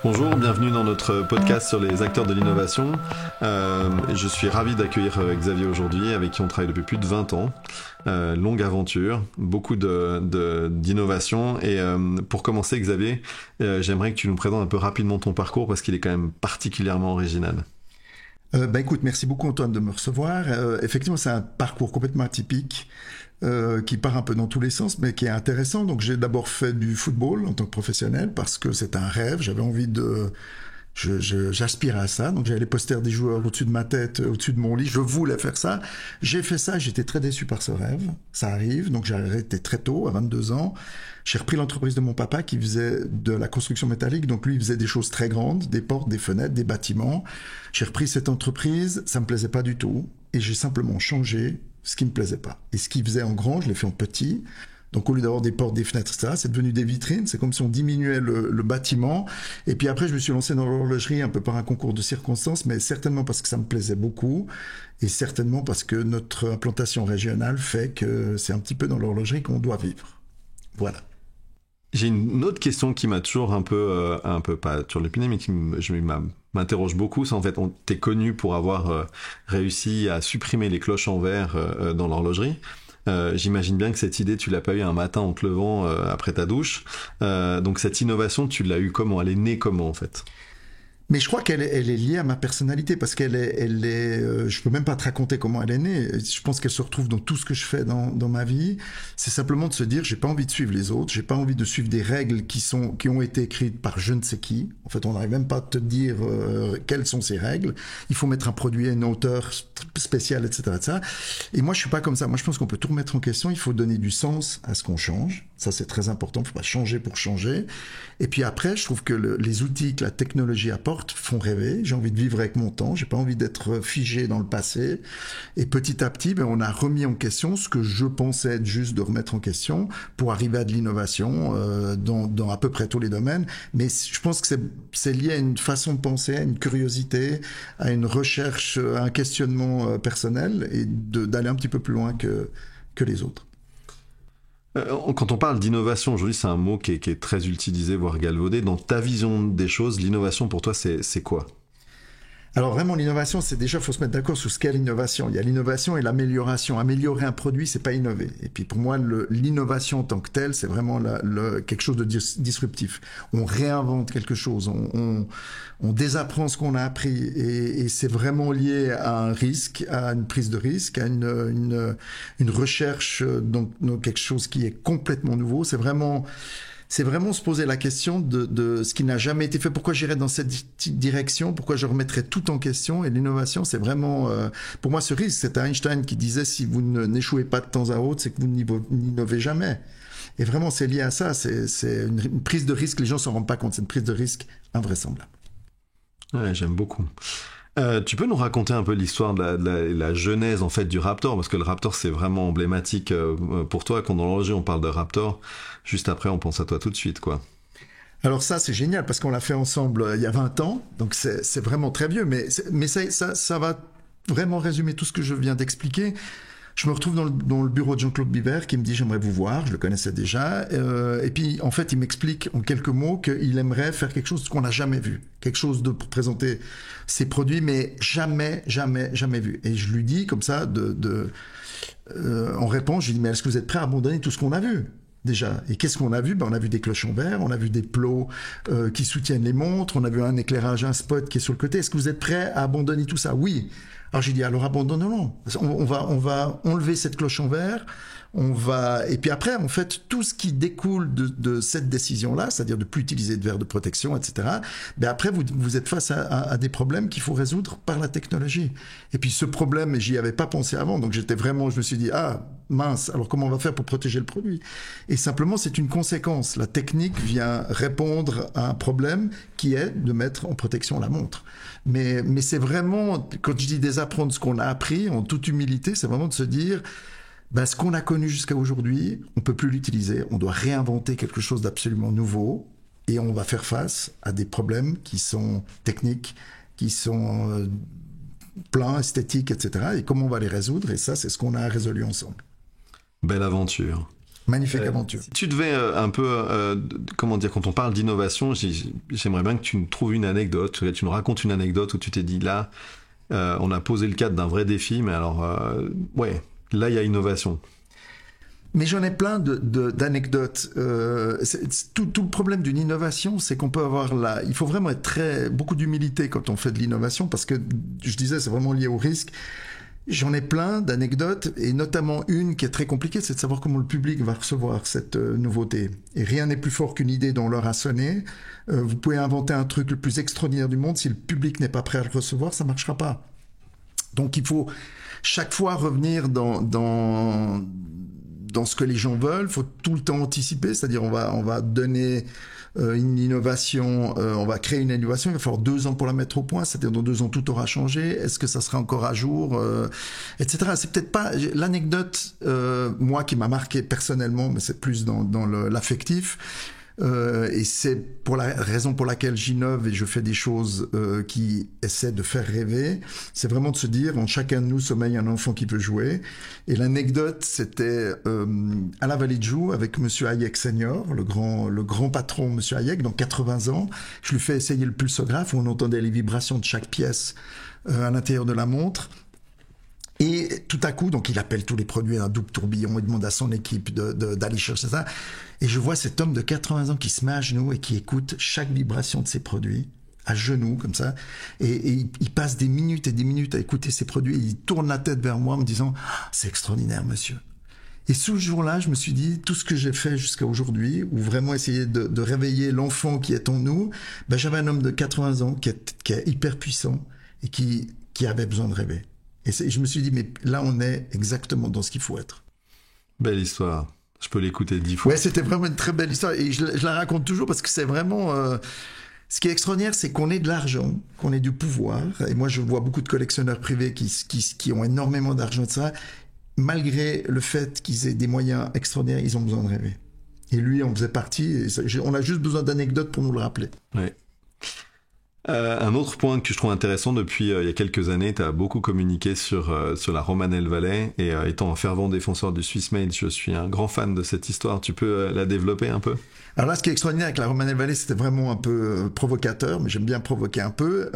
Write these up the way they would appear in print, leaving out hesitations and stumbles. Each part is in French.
Bonjour, bienvenue dans notre podcast sur les acteurs de l'innovation. Je suis ravi d'accueillir Xavier aujourd'hui, avec qui on travaille depuis plus de 20 ans. Longue aventure, beaucoup d'innovation. Et pour commencer, Xavier, j'aimerais que tu nous présentes un peu rapidement ton parcours parce qu'il est quand même particulièrement original. Écoute, merci beaucoup Antoine de me recevoir. Effectivement, c'est un parcours complètement atypique qui part un peu dans tous les sens, mais qui est intéressant. Donc, j'ai d'abord fait du football en tant que professionnel parce que c'est un rêve. J'avais envie de... J'aspirais à ça. Donc, j'avais les posters des joueurs au-dessus de ma tête, au-dessus de mon lit. Je voulais faire ça. J'ai fait ça. J'étais très déçu par ce rêve. Ça arrive. Donc, j'ai arrêté très tôt, à 22 ans. J'ai repris l'entreprise de mon papa qui faisait de la construction métallique. Donc, lui, il faisait des choses très grandes, des portes, des fenêtres, des bâtiments. J'ai repris cette entreprise. Ça me plaisait pas du tout. Et j'ai simplement changé ce qui me plaisait pas. Et ce qu'il faisait en grand, je l'ai fait en petit. Donc, au lieu d'avoir des portes, des fenêtres, etc., c'est devenu des vitrines. C'est comme si on diminuait le bâtiment. Et puis après, je me suis lancé dans l'horlogerie un peu par un concours de circonstances, mais certainement parce que ça me plaisait beaucoup. Et certainement parce que notre implantation régionale fait que c'est un petit peu dans l'horlogerie qu'on doit vivre. Voilà. J'ai une autre question qui m'a toujours un peu pas turlupiné, mais qui m'interroge beaucoup. C'est en fait, t'es connu pour avoir réussi à supprimer les cloches en verre dans l'horlogerie. J'imagine bien que cette idée, tu l'as pas eu un matin en te levant après ta douche. Donc cette innovation, tu l'as eu comment? Elle est née comment en fait? Mais je crois qu'elle est liée à ma personnalité parce je peux même pas te raconter comment elle est née. Je pense qu'elle se retrouve dans tout ce que je fais dans ma vie. C'est simplement de se dire, j'ai pas envie de suivre les autres, j'ai pas envie de suivre des règles qui ont été écrites par je ne sais qui. En fait, on n'arrive même pas à te dire quelles sont ces règles. Il faut mettre un produit à une hauteur spéciale, etc., etc. Et moi, je suis pas comme ça. Moi, je pense qu'on peut tout remettre en question. Il faut donner du sens à ce qu'on change. Ça, c'est très important. Il faut pas changer pour changer. Et puis après, je trouve que les outils que la technologie apporte font rêver. J'ai envie de vivre avec mon temps. J'ai pas envie d'être figé dans le passé. Et petit à petit, on a remis en question ce que je pensais être juste de remettre en question pour arriver à de l'innovation dans à peu près tous les domaines. Mais je pense que c'est lié à une façon de penser, à une curiosité, à une recherche, à un questionnement personnel et d'aller un petit peu plus loin que les autres. Quand on parle d'innovation, aujourd'hui, c'est un mot qui est très utilisé, voire galvaudé. Dans ta vision des choses, l'innovation pour toi, c'est quoi? Alors vraiment, l'innovation, c'est déjà, faut se mettre d'accord sur ce qu'est l'innovation. Il y a l'innovation et l'amélioration. Améliorer un produit, c'est pas innover. Et puis pour moi, l'innovation en tant que telle, c'est vraiment quelque chose de disruptif. On réinvente quelque chose, on désapprend ce qu'on a appris, et c'est vraiment lié à un risque, à une prise de risque, à une recherche dans quelque chose qui est complètement nouveau. C'est vraiment se poser la question de ce qui n'a jamais été fait. Pourquoi j'irais dans cette direction? Pourquoi je remettrais tout en question? Et l'innovation, c'est vraiment, pour moi, ce risque. C'est Einstein qui disait, si vous n'échouez pas de temps à autre, c'est que vous n'innovez jamais. Et vraiment, c'est lié à ça. C'est une prise de risque. Les gens s'en rendent pas compte. C'est une prise de risque invraisemblable. Ouais, j'aime beaucoup. Tu peux nous raconter un peu l'histoire de la genèse en fait du Raptor, parce que le Raptor c'est vraiment emblématique pour toi. Quand dans l'horlogerie on parle de Raptor, juste après on pense à toi tout de suite, quoi. Alors ça c'est génial parce qu'on l'a fait ensemble il y a 20 ans, donc c'est vraiment très vieux, mais ça va vraiment résumer tout ce que je viens d'expliquer. Je me retrouve dans le bureau de Jean-Claude Biver qui me dit j'aimerais vous voir, je le connaissais déjà, et puis en fait il m'explique en quelques mots qu'il aimerait faire quelque chose qu'on n'a jamais vu, quelque chose pour présenter ses produits, mais jamais vu. Et je lui dis comme ça, en réponse, je lui dis mais est-ce que vous êtes prêt à abandonner tout ce qu'on a vu déjà? Et qu'est-ce qu'on a vu? On a vu des cloches en verre, on a vu des plots qui soutiennent les montres, on a vu un éclairage, un spot qui est sur le côté. Est-ce que vous êtes prêt à abandonner tout ça? Oui. Alors j'ai dit alors abandonnons-le. On va enlever cette cloche en verre. Et puis après, en fait, tout ce qui découle de cette décision-là, c'est-à-dire de plus utiliser de verre de protection, etc. Après, vous êtes face à des problèmes qu'il faut résoudre par la technologie. Et puis ce problème, j'y avais pas pensé avant, donc je me suis dit ah mince, alors comment on va faire pour protéger le produit? Et simplement, c'est une conséquence. La technique vient répondre à un problème qui est de mettre en protection la montre. Mais c'est vraiment, quand je dis désapprendre ce qu'on a appris, en toute humilité, c'est vraiment de se dire ce qu'on a connu jusqu'à aujourd'hui, on peut plus l'utiliser. On doit réinventer quelque chose d'absolument nouveau et on va faire face à des problèmes qui sont techniques, qui sont pleins, esthétiques, etc. Et comment on va les résoudre? Et ça, c'est ce qu'on a résolu ensemble. Belle aventure. Magnifique aventure. Si tu devais un peu, comment dire, quand on parle d'innovation, j'aimerais bien que tu nous trouves une anecdote, que tu nous racontes une anecdote où tu t'es dit là, on a posé le cadre d'un vrai défi, mais alors, ouais, là il y a innovation. Mais j'en ai plein d'anecdotes. Tout le problème d'une innovation, c'est qu'on peut avoir il faut vraiment être beaucoup d'humilité quand on fait de l'innovation, parce que je disais, c'est vraiment lié au risque. J'en ai plein d'anecdotes, et notamment une qui est très compliquée, c'est de savoir comment le public va recevoir cette nouveauté. Et rien n'est plus fort qu'une idée dont l'heure a sonné. Vous pouvez inventer un truc le plus extraordinaire du monde, si le public n'est pas prêt à le recevoir, ça marchera pas. Donc il faut chaque fois revenir dans ce que les gens veulent. Il faut tout le temps anticiper, c'est-à-dire on va donner une innovation, on va créer une innovation, il va falloir 2 ans pour la mettre au point, c'est-à-dire dans 2 ans tout aura changé, est-ce que ça sera encore à jour, etc. C'est peut-être pas l'anecdote, moi, qui m'a marqué personnellement, mais c'est plus dans l'affectif. Et c'est pour la raison pour laquelle j'innove et je fais des choses qui essaient de faire rêver. C'est vraiment de se dire, en chacun de nous sommeille un enfant qui peut jouer. Et l'anecdote, c'était à la Vallée de Joux avec Monsieur Hayek senior, le grand patron Monsieur Hayek, dans 80 ans. Je lui fais essayer le pulsographe où on entendait les vibrations de chaque pièce à l'intérieur de la montre. Et tout à coup, donc il appelle tous les produits, un double tourbillon, il demande à son équipe d'aller chercher ça. Et je vois cet homme de 80 ans qui se met à genoux et qui écoute chaque vibration de ses produits, à genoux, comme ça. Et il passe des minutes et des minutes à écouter ses produits. Et il tourne la tête vers moi en me disant « C'est extraordinaire, monsieur ». Et ce jour-là, je me suis dit, tout ce que j'ai fait jusqu'à aujourd'hui, ou vraiment essayer de réveiller l'enfant qui est en nous, ben, j'avais un homme de 80 ans qui est hyper puissant et qui avait besoin de rêver. Et je me suis dit, mais là, on est exactement dans ce qu'il faut être. Belle histoire. Je peux l'écouter 10 fois. Ouais, c'était vraiment une très belle histoire. Et je la raconte toujours parce que c'est vraiment... ce qui est extraordinaire, c'est qu'on ait de l'argent, qu'on ait du pouvoir. Et moi, je vois beaucoup de collectionneurs privés qui ont énormément d'argent, etc. Malgré le fait qu'ils aient des moyens extraordinaires, ils ont besoin de rêver. Et lui, on faisait partie. Et on a juste besoin d'anecdotes pour nous le rappeler. Ouais. Un autre point que je trouve intéressant, depuis il y a quelques années, tu as beaucoup communiqué sur la Romanelle Valley, et étant un fervent défenseur du Swiss Made, je suis un grand fan de cette histoire. Tu peux la développer un peu ? Alors là, ce qui est extraordinaire avec la Romanelle Valley, c'était vraiment un peu provocateur, mais j'aime bien provoquer un peu.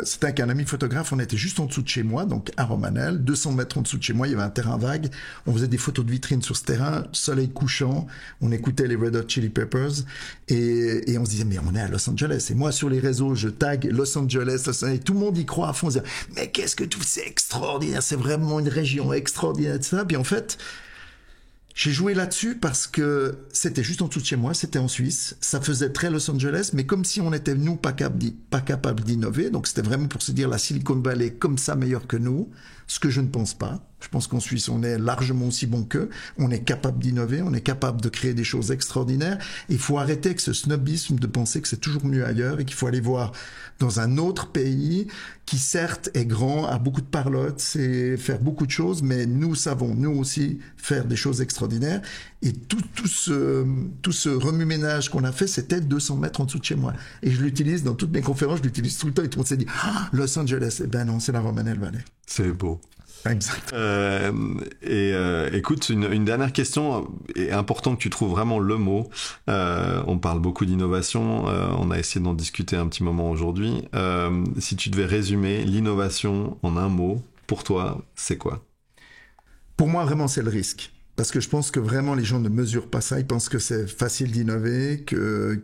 C'était avec un ami photographe, on était juste en dessous de chez moi, donc à Romanelle, 200 mètres en dessous de chez moi, il y avait un terrain vague. On faisait des photos de vitrine sur ce terrain, soleil couchant, on écoutait les Red Hot Chili Peppers, et on se disait, mais on est à Los Angeles. Et moi, sur les réseaux, je tag Los Angeles, et tout le monde y croit à fond, on se dit, mais qu'est-ce que tout, c'est extraordinaire, c'est vraiment une région extraordinaire, etc. Puis en fait, j'ai joué là-dessus parce que c'était juste en dessous de chez moi, c'était en Suisse, ça faisait très Los Angeles, mais comme si on était, nous, pas capables d'innover, donc c'était vraiment pour se dire la Silicon Valley est comme ça meilleure que nous, ce que je ne pense pas. Je pense qu'en Suisse, on est largement aussi bon qu'eux, on est capable d'innover, on est capable de créer des choses extraordinaires, et il faut arrêter avec ce snobisme de penser que c'est toujours mieux ailleurs et qu'il faut aller voir dans un autre pays qui certes est grand, a beaucoup de parlotte, sait faire beaucoup de choses, mais nous savons, nous aussi, faire des choses extraordinaires. Et tout ce remue-ménage qu'on a fait, c'était 200 mètres en dessous de chez moi. Et je l'utilise dans toutes mes conférences, je l'utilise tout le temps, et tout le monde s'est dit « Los Angeles ». Eh ben non, c'est la Romanelle Valley. C'est beau. Exact. Écoute, une dernière question, et important que tu trouves vraiment le mot. On parle beaucoup d'innovation, on a essayé d'en discuter un petit moment aujourd'hui. Si tu devais résumer l'innovation en un mot, pour toi, c'est quoi ? Pour moi, vraiment, c'est le risque. Parce que je pense que vraiment les gens ne mesurent pas ça. Ils pensent que c'est facile d'innover, que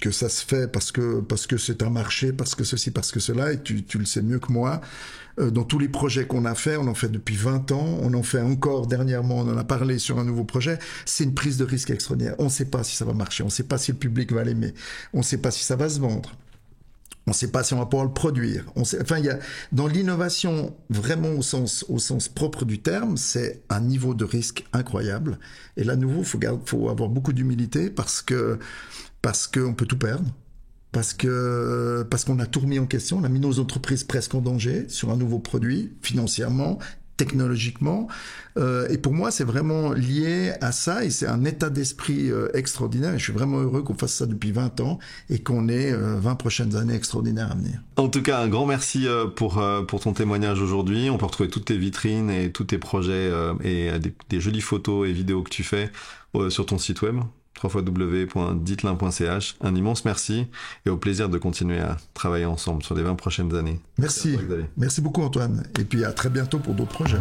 ça se fait parce que c'est un marché, parce que ceci, parce que cela. Et tu le sais mieux que moi. Dans tous les projets qu'on a fait, on en fait depuis 20 ans. On en fait encore dernièrement. On en a parlé sur un nouveau projet. C'est une prise de risque extraordinaire. On ne sait pas si ça va marcher. On ne sait pas si le public va l'aimer. On ne sait pas si ça va se vendre. On ne sait pas si on va pouvoir le produire. Il y a dans l'innovation vraiment au sens propre du terme, c'est un niveau de risque incroyable. Et là, à nouveau, faut avoir beaucoup d'humilité parce qu'on peut tout perdre, parce qu'on a tout remis en question, on a mis nos entreprises presque en danger sur un nouveau produit financièrement, technologiquement. Et pour moi, c'est vraiment lié à ça et c'est un état d'esprit extraordinaire. Et je suis vraiment heureux qu'on fasse ça depuis 20 ans et qu'on ait 20 prochaines années extraordinaires à venir. En tout cas, un grand merci pour ton témoignage aujourd'hui. On peut retrouver toutes tes vitrines et tous tes projets et des jolies photos et vidéos que tu fais sur ton site web www.ditelin.ch. Un immense merci et au plaisir de continuer à travailler ensemble sur les 20 prochaines années. Merci. Merci beaucoup Antoine. Et puis à très bientôt pour d'autres projets.